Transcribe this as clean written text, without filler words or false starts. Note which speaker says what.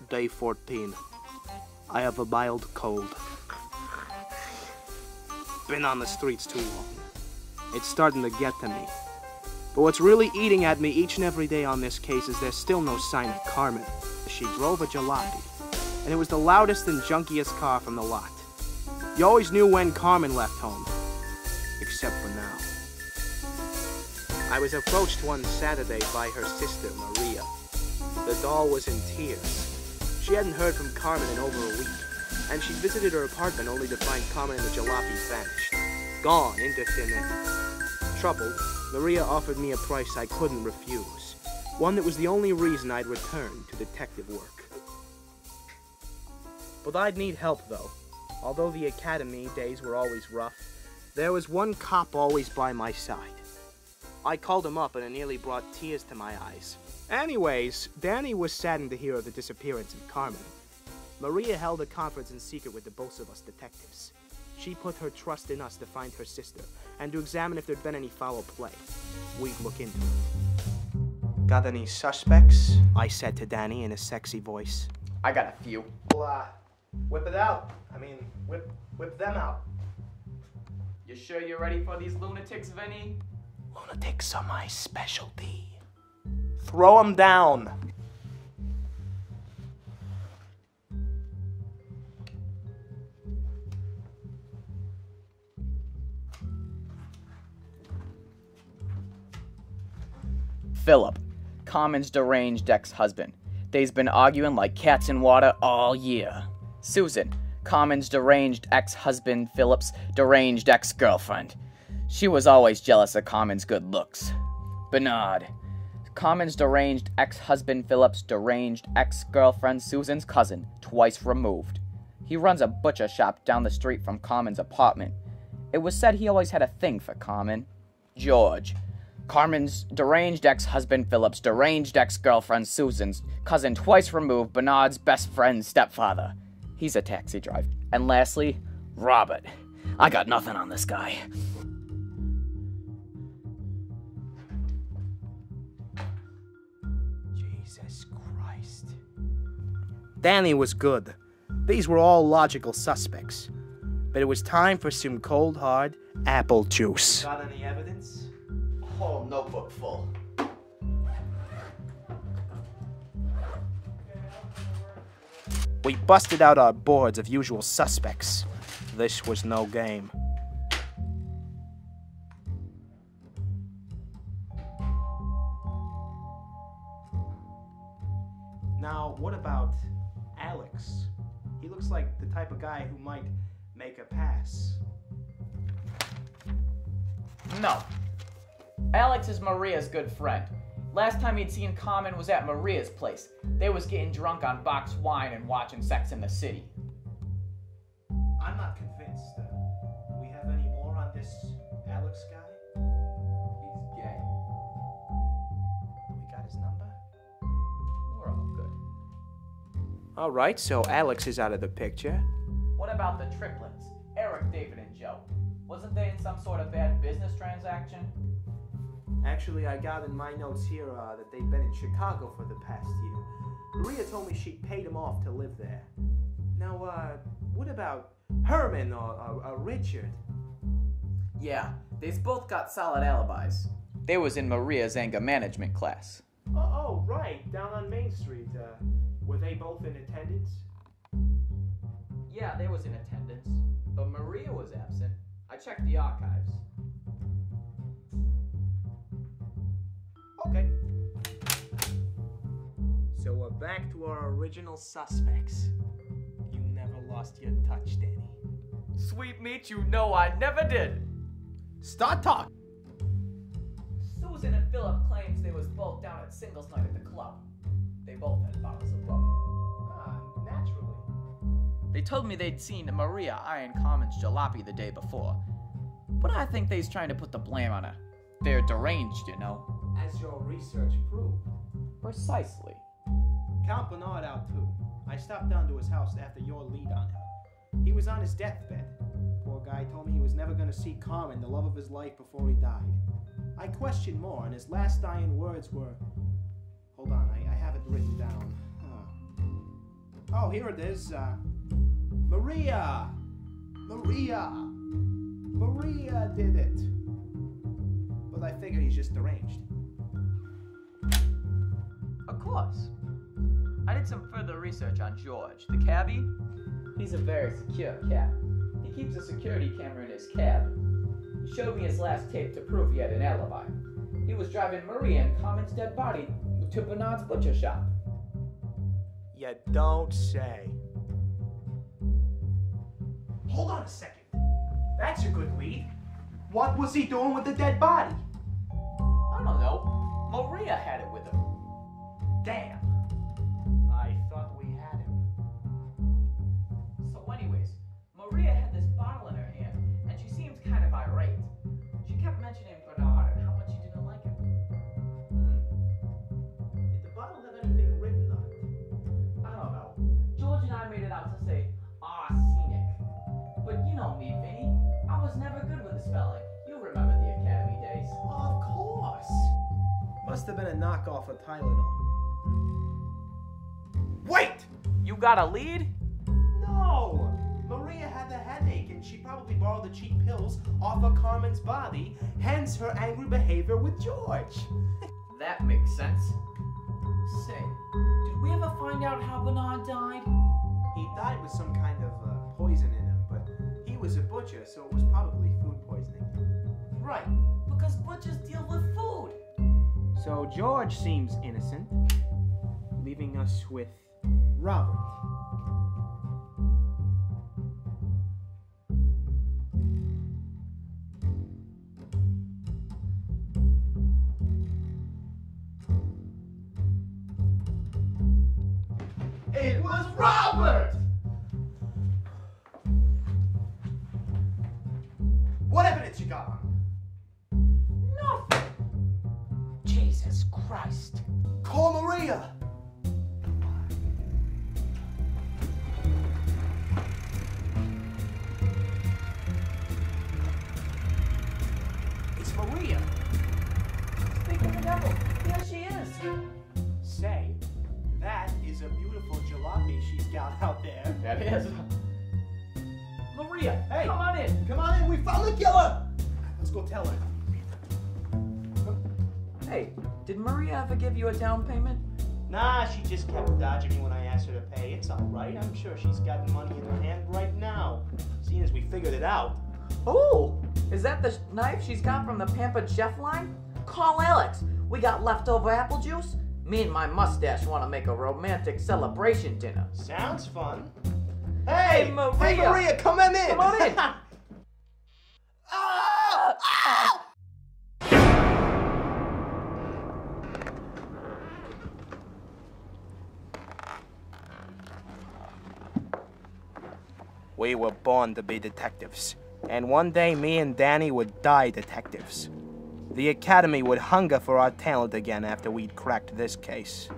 Speaker 1: Day 14. I have a mild cold. Been on the streets too long. It's starting to get to me. But what's really eating at me each and every day on this case is there's still no sign of Carmen. She drove a jalopy, and it was the loudest and junkiest car from the lot. You always knew when Carmen left home, except for now. I was approached one Saturday by her sister, Maria. The doll was in tears. She hadn't heard from Carmen in over a week, and she'd visited her apartment only to find Carmen and the jalopy vanished, gone into thin air. Troubled, Maria offered me a price I couldn't refuse, one that was the only reason I'd return to detective work. But I'd need help, though. Although the academy days were always rough, there was one cop always by my side. I called him up and it nearly brought tears to my eyes. Anyways, Danny was saddened to hear of the disappearance of Carmen. Maria held a conference in secret with the both of us detectives. She put her trust in us to find her sister and to examine if there'd been any foul play. We'd look into it. Got any suspects? I said to Danny in a sexy voice.
Speaker 2: I got a few.
Speaker 1: Well, whip it out. Whip them out.
Speaker 2: You sure you're ready for these lunatics, Vinny?
Speaker 1: Lunatics are my specialty. Throw them down.
Speaker 2: Philip, Carmen's deranged ex-husband. They's been arguing like cats in water all year. Susan, Carmen's deranged ex-husband Philip's deranged ex-girlfriend. She was always jealous of Carmen's good looks. Bernard, Carmen's deranged ex-husband Philip's deranged ex-girlfriend Susan's cousin, twice removed. He runs a butcher shop down the street from Carmen's apartment. It was said he always had a thing for Carmen. George, Carmen's deranged ex-husband Philip's deranged ex-girlfriend Susan's cousin, twice removed, Bernard's best friend's stepfather. He's a taxi driver. And lastly, Robert. I got nothing on this guy.
Speaker 1: Jesus Christ. Danny was good. These were all logical suspects. But it was time for some cold, hard apple juice. Got any evidence?
Speaker 2: Whole notebook full.
Speaker 1: We busted out our boards of usual suspects. This was no game. Now, what about Alex? He looks like the type of guy who might make a pass.
Speaker 2: No. Alex is Maria's good friend. Last time he'd seen Carmen was at Maria's place. They was getting drunk on boxed wine and watching Sex in the City.
Speaker 1: I'm not convinced. Do we have any more on this Alex guy?
Speaker 2: He's gay.
Speaker 1: We got his number?
Speaker 2: We're all good.
Speaker 1: Alright, so Alex is out of the picture.
Speaker 2: What about the triplets? Eric, David, and Joe. Wasn't they in some sort of bad business transaction?
Speaker 1: Actually, I got in my notes here that they've been in Chicago for the past year. Maria told me she'd paid him off to live there. Now, what about Herman or Richard?
Speaker 2: Yeah, they've both got solid alibis. They was in Maria's anger management class.
Speaker 1: Oh, right, down on Main Street. Were they both in attendance?
Speaker 2: Yeah, they was in attendance, but Maria was absent. I checked the archives.
Speaker 1: Okay. So we're back to our original suspects. You never lost your touch, Danny.
Speaker 2: Sweet meat, you know I never did.
Speaker 1: Start talking.
Speaker 2: Susan and Philip claims they was both down at singles night at the club. They both had bottles of rum.
Speaker 1: Naturally.
Speaker 2: They told me they'd seen Maria eyeing Carmen's jalopy the day before. But I think they's trying to put the blame on her. They're deranged, you know.
Speaker 1: As your research proved.
Speaker 2: Precisely.
Speaker 1: Count Bernard out too. I stopped down to his house after your lead on him. He was on his deathbed. Poor guy told me he was never going to see Carmen, the love of his life, before he died. I questioned more, and his last dying words were... Hold on, I have it written down. Oh, here it is. Maria! Maria! Maria did it. But I figure he's just deranged.
Speaker 2: Of course. I did some further research on George, the cabbie. He's a very secure cat. He keeps a security camera in his cab. He showed me his last tape to prove he had an alibi. He was driving Maria and Common's dead body to Bernard's butcher shop.
Speaker 1: You don't say. Hold on a second. That's a good lead. What was he doing with the dead body?
Speaker 2: I don't know. Maria had it with him.
Speaker 1: Damn. I thought we had him.
Speaker 2: So anyways, Maria had this bottle in her hand, and she seemed kind of irate. She kept mentioning Bernard and how much she didn't like him.
Speaker 1: Did the bottle have anything written on it?
Speaker 2: I don't know. George and I made it out to say, scenic. But you know me, Vinny. I was never good with the spelling. You remember the academy days.
Speaker 1: Of course. Must have been a knockoff of Tylenol. Wait!
Speaker 2: You got a lead?
Speaker 1: No! Maria had a headache and she probably borrowed the cheap pills off of Carmen's body, hence her angry behavior with George.
Speaker 2: That makes sense. Say, did we ever find out how Bernard died?
Speaker 1: He died with some kind of poison in him, but he was a butcher, so it was probably food poisoning.
Speaker 2: Right, because butchers deal with food.
Speaker 1: So George seems innocent, leaving us with Robert. It was Robert! What evidence you got on him?
Speaker 2: Nothing. Jesus Christ.
Speaker 1: Call Maria! It's Maria.
Speaker 2: Speak of the devil. Here she is.
Speaker 1: Say, that is a beautiful jalopy she's got out there.
Speaker 2: That is. Maria,
Speaker 1: Hey.
Speaker 2: come on in.
Speaker 1: Come on in, we found the killer! Let's go tell her.
Speaker 2: Hey, did Maria ever give you a down payment?
Speaker 1: Nah, she just kept dodging me when I asked her to pay. It's alright, I'm sure she's got money in her hand right now, seeing as we figured it out.
Speaker 2: Oh, is that the knife she's got from the Pampered Chef line? Call Alex. We got leftover apple juice. Me and my mustache want to make a romantic celebration dinner.
Speaker 1: Sounds fun. Hey,
Speaker 2: Maria.
Speaker 1: Hey, Maria, come on in!
Speaker 2: Come on in.
Speaker 1: Ah! Ah! We were born to be detectives, and one day me and Danny would die detectives. The Academy would hunger for our talent again after we'd cracked this case.